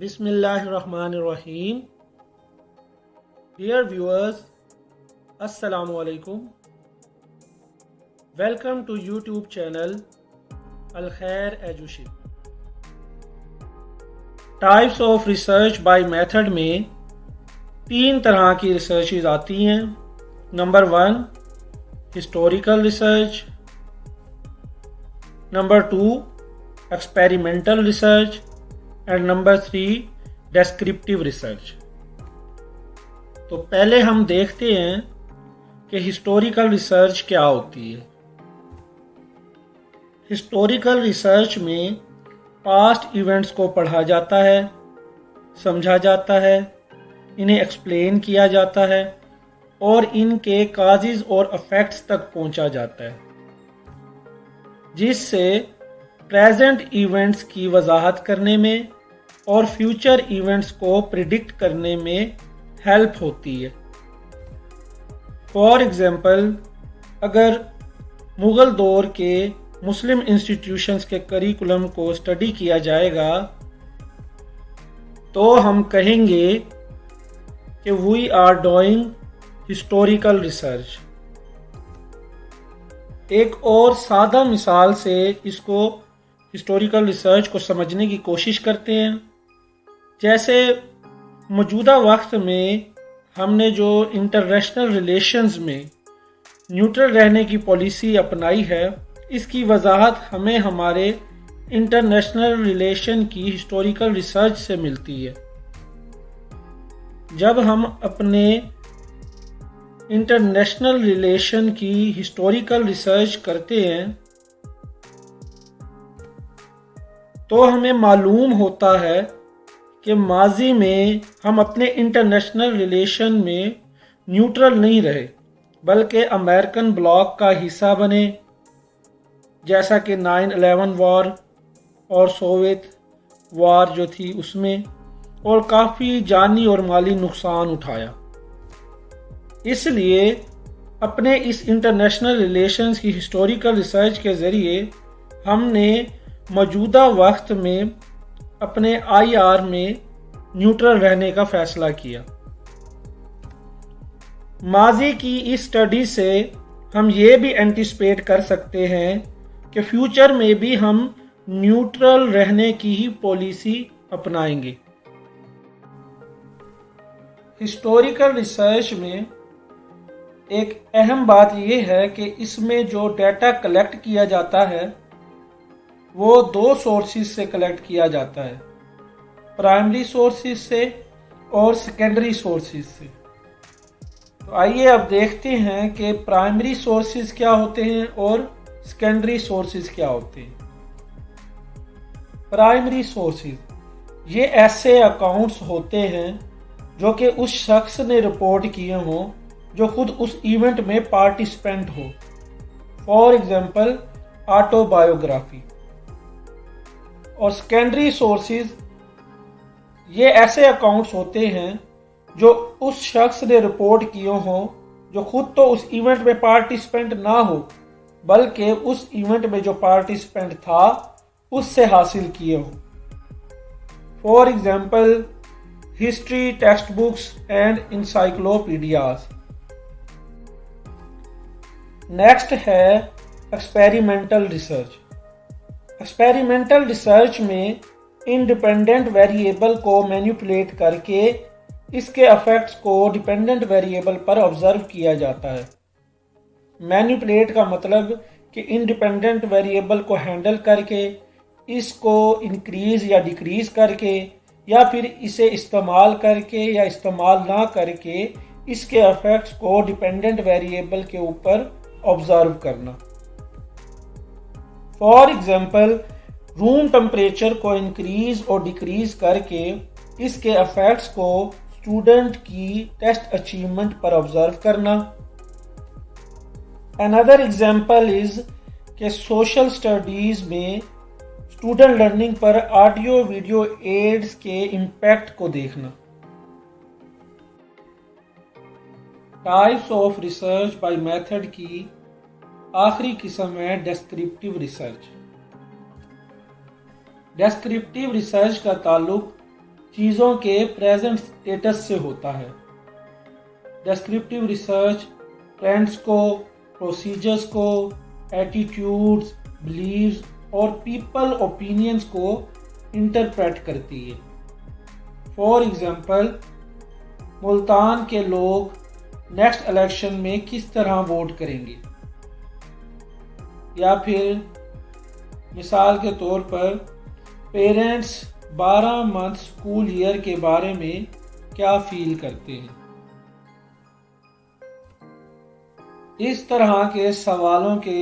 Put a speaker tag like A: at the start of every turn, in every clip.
A: Bismillahirrahmanirrahim. Dear viewers, Assalamu alaikum. Welcome to YouTube channel Al Khair Education. Types of research by method में 3 तरह की researches आती हैं. Number 1 historical research, number 2 experimental research and number 3 descriptive research. तो पहले हम देखते हैं कि हिस्टोरिकल रिसर्च क्या होती है. हिस्टोरिकल रिसर्च में पास्ट इवेंट्स को पढ़ा जाता है, समझा जाता है, इन्हें एक्सप्लेन किया जाता है और इनके काजेज और इफेक्ट्स तक पहुंचा जाता है, जिससे प्रेजेंट इवेंट्स की वजाहत करने में और फ्यूचर इवेंट्स को प्रिडिक्ट करने में हेल्प होती है. फॉर एग्जांपल, अगर मुग़ल दौर के मुस्लिम इंस्टीट्यूशंस के करिकुलम को स्टडी किया जाएगा तो हम कहेंगे कि we are doing historical research. एक और सादा मिसाल से इसको हिस्टोरिकल रिसर्च को समझने की कोशिश करते हैं. जैसे मौजूदा वक्त में हमने जो इंटरनेशनल रिलेशंस में न्यूट्रल रहने की पॉलिसी अपनाई है, इसकी वजाहत हमें हमारे इंटरनेशनल रिलेशन की हिस्टोरिकल रिसर्च से मिलती है. जब हम अपने इंटरनेशनल रिलेशन की हिस्टोरिकल रिसर्च करते हैं तो हमें मालूम होता है कि माजी में हम अपने इंटरनेशनल रिलेशन में न्यूट्रल नहीं रहे, बल्कि अमेरिकन ब्लॉक का हिस्सा बने, जैसा कि 9/11 वॉर और सोवियत वॉर जो थी उसमें, और काफ़ी जानी और माली नुकसान उठाया. इसलिए अपने इस इंटरनेशनल रिलेशंस की हिस्टोरिकल रिसर्च के ज़रिए हमने मौजूदा वक्त में अपने आईआर में न्यूट्रल रहने का फ़ैसला किया. माजी की इस स्टडी से हम ये भी एंटिसिपेट कर सकते हैं कि फ्यूचर में भी हम न्यूट्रल रहने की ही पॉलिसी अपनाएंगे. हिस्टोरिकल रिसर्च में एक अहम बात यह है कि इसमें जो डाटा कलेक्ट किया जाता है वो 2 सोर्सेस से कलेक्ट किया जाता है, प्राइमरी सोर्सेस से और सेकेंडरी सोर्सेस से. तो आइए अब देखते हैं कि प्राइमरी सोर्सेस क्या होते हैं और सेकेंडरी सोर्सेस क्या होते हैं. प्राइमरी सोर्सेस ये ऐसे अकाउंट्स होते हैं जो कि उस शख्स ने रिपोर्ट किए हों जो खुद उस इवेंट में पार्टिसिपेंट हो. For example autobiography. और सेकेंडरी सोर्सेज ये ऐसे अकाउंट्स होते हैं जो उस शख्स ने रिपोर्ट किए हों जो खुद तो उस इवेंट में पार्टिसिपेंट ना हो, बल्कि उस इवेंट में जो पार्टिसिपेंट था उससे हासिल किए हों. For example history text books and encyclopedias. Next है एक्सपेरिमेंटल रिसर्च. एक्सपेरिमेंटल रिसर्च में इंडिपेंडेंट वेरिएबल को मैनिपुलेट करके इसके इफेक्ट्स को डिपेंडेंट वेरिएबल पर ऑब्जर्व किया जाता है. मैनिपुलेट का मतलब कि इंडिपेंडेंट वेरिएबल को हैंडल करके इसको इंक्रीज या डिक्रीज करके या फिर इसे इस्तेमाल करके या इस्तेमाल ना करके इसके इफेक्ट्स को डिपेंडेंट वेरिएबल के ऊपर ऑब्जर्व करना. फॉर एग्जांपल रूम टेम्परेचर को इंक्रीज और डिक्रीज करके इसके इफेक्ट्स को स्टूडेंट की टेस्ट अचीवमेंट पर ऑब्जर्व करना. अनदर एग्जांपल इज कि सोशल स्टडीज में स्टूडेंट लर्निंग पर ऑडियो वीडियो एड्स के इम्पैक्ट को देखना. Types of research by method की आखिरी किस्म है डेस्क्रिप्टिव रिसर्च. डेस्क्रिप्टिव रिसर्च का ताल्लुक چیزوں کے پریزنٹ سٹیٹس سے ہوتا ہے۔ ڈسکرپٹیو ریسرچ ٹرینڈز کو، پروسیجرز کو، ایٹیٹیوڈز، بلیفز اور پیپل اوپینینز کو انٹرپریٹ کرتی ہے۔ فار ایگزامپل، ملتان کے لوگ نیکسٹ الیکشن میں کس طرح ووٹ کریں گے، یا پھر مثال کے طور پر پیرنٹس 12 منتھ اسکول ایئر کے بارے میں کیا فیل کرتے ہیں۔ اس طرح کے سوالوں کے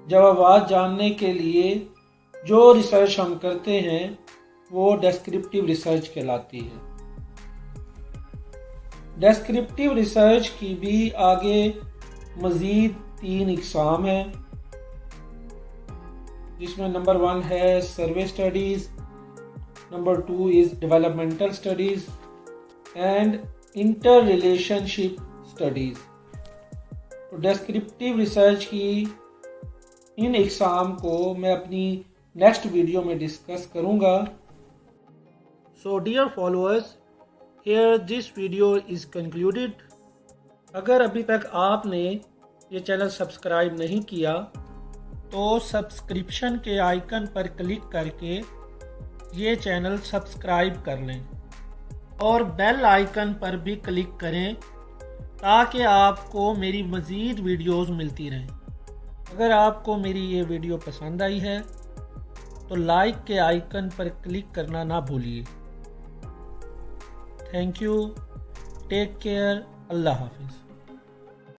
A: جوابات جاننے کے لیے جو ریسرچ ہم کرتے ہیں وہ ڈسکرپٹیو ریسرچ کہلاتی ہے۔ ڈسکرپٹیو ریسرچ کی بھی آگے مزید 3 اقسام ہیں، جس میں نمبر 1 ہے survey studies, number 2 is developmental studies and interrelationship studies. تو ڈسکرپٹیو ریسرچ کی ان اقسام کو میں اپنی نیکسٹ ویڈیو میں ڈسکس کروں گا۔ So dear followers, here this video is concluded. اگر ابھی تک آپ نے یہ چینل سبسکرائب نہیں کیا تو سبسکرپشن کے آئیکن پر کلک کر کے یہ چینل سبسکرائب کر لیں اور بیل آئیکن پر بھی کلک کریں تاکہ آپ کو میری مزید ویڈیوز ملتی رہیں۔ اگر آپ کو میری یہ ویڈیو پسند آئی ہے تو لائک کے آئیکن پر کلک کرنا نہ بھولیے۔ تھینک یو، ٹیک کیئر، اللہ حافظ۔